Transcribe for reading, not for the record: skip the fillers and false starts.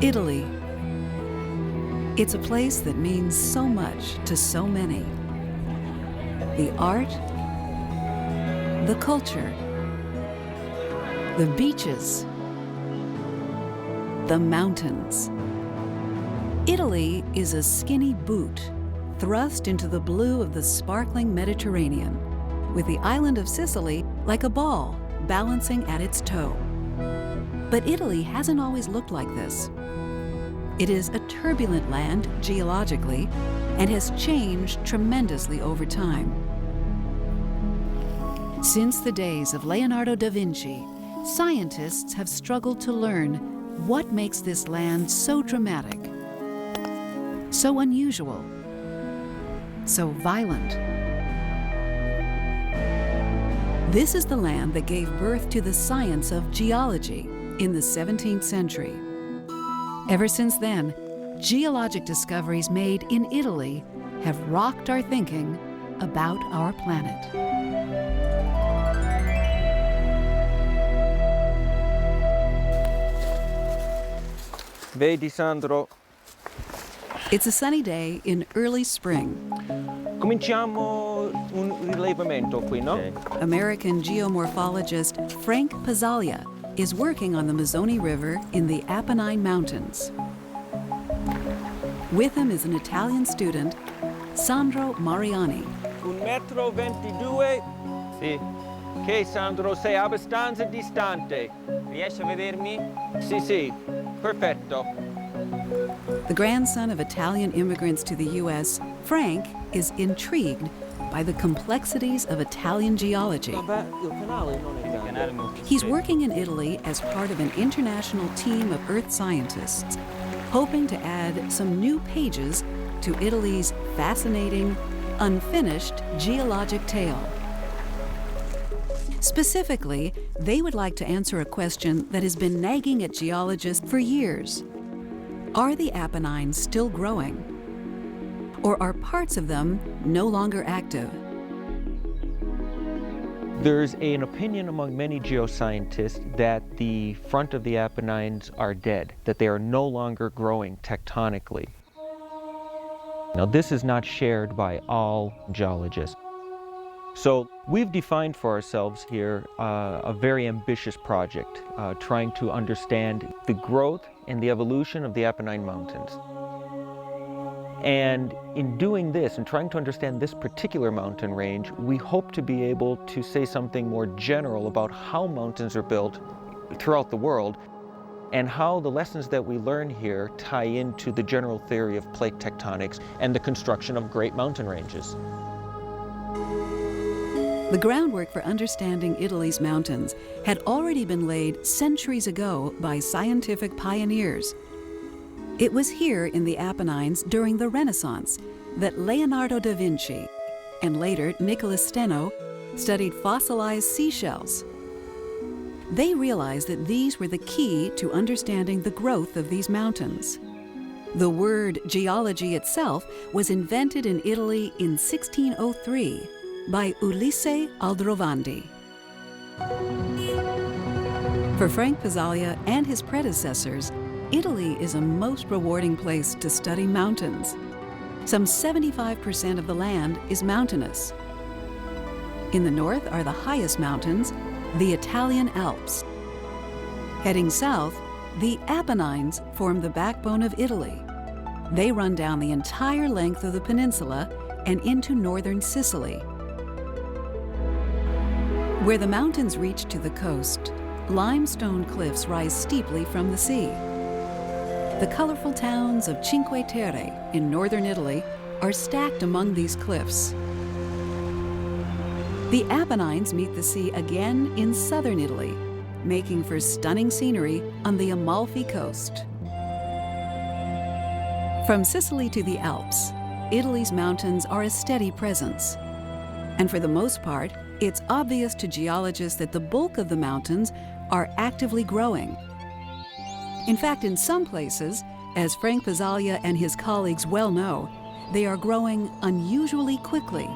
Italy. It's a place that means so much to so many. The art, the culture, the beaches, the mountains. Italy is a skinny boot thrust into the blue of the sparkling Mediterranean, with the island of Sicily like a ball balancing at its toe. But Italy hasn't always looked like this. It is a turbulent land geologically and has changed tremendously over time. Since the days of Leonardo da Vinci, scientists have struggled to learn what makes this land so dramatic, so unusual, so violent. This is the land that gave birth to the science of geology in the 17th century. Ever since then, geologic discoveries made in Italy have rocked our thinking about our planet. Vedi, Sandro? It's a sunny day in early spring. Cominciamo un rilevamento qui, no? Okay. American geomorphologist Frank Pazzaglia is working on the Mazzoni River in the Apennine Mountains. With him is an Italian student, Sandro Mariani. 1,22 m? Sì. Ok, Sandro, sei abbastanza distante. Riesci a vedermi? Sì, sì. Perfetto. The grandson of Italian immigrants to the U.S., Frank is intrigued by the complexities of Italian geology. He's working in Italy as part of an international team of earth scientists, hoping to add some new pages to Italy's fascinating, unfinished geologic tale. Specifically, they would like to answer a question that has been nagging at geologists for years. Are the Apennines still growing? Or are parts of them no longer active? There's an opinion among many geoscientists that the front of the Apennines are dead, that they are no longer growing tectonically. Now, this is not shared by all geologists. So we've defined for ourselves here a very ambitious project, trying to understand the growth and the evolution of the Apennine Mountains. And in doing this and trying to understand this particular mountain range, we hope to be able to say something more general about how mountains are built throughout the world and how the lessons that we learn here tie into the general theory of plate tectonics and the construction of great mountain ranges. The groundwork for understanding Italy's mountains had already been laid centuries ago by scientific pioneers. It was here in the Apennines during the Renaissance that Leonardo da Vinci and later Nicholas Steno studied fossilized seashells. They realized that these were the key to understanding the growth of these mountains. The word geology itself was invented in Italy in 1603 by Ulisse Aldrovandi. For Frank Pazzaglia and his predecessors, Italy is a most rewarding place to study mountains. Some 75% of the land is mountainous. In the north are the highest mountains, the Italian Alps. Heading south, the Apennines form the backbone of Italy. They run down the entire length of the peninsula and into northern Sicily. Where the mountains reach to the coast, limestone cliffs rise steeply from the sea. The colorful towns of Cinque Terre in northern Italy are stacked among these cliffs. The Apennines meet the sea again in southern Italy, making for stunning scenery on the Amalfi coast. From Sicily to the Alps, Italy's mountains are a steady presence. And for the most part, it's obvious to geologists that the bulk of the mountains are actively growing. In fact, in some places, as Frank Pazzaglia and his colleagues well know, They are growing unusually quickly.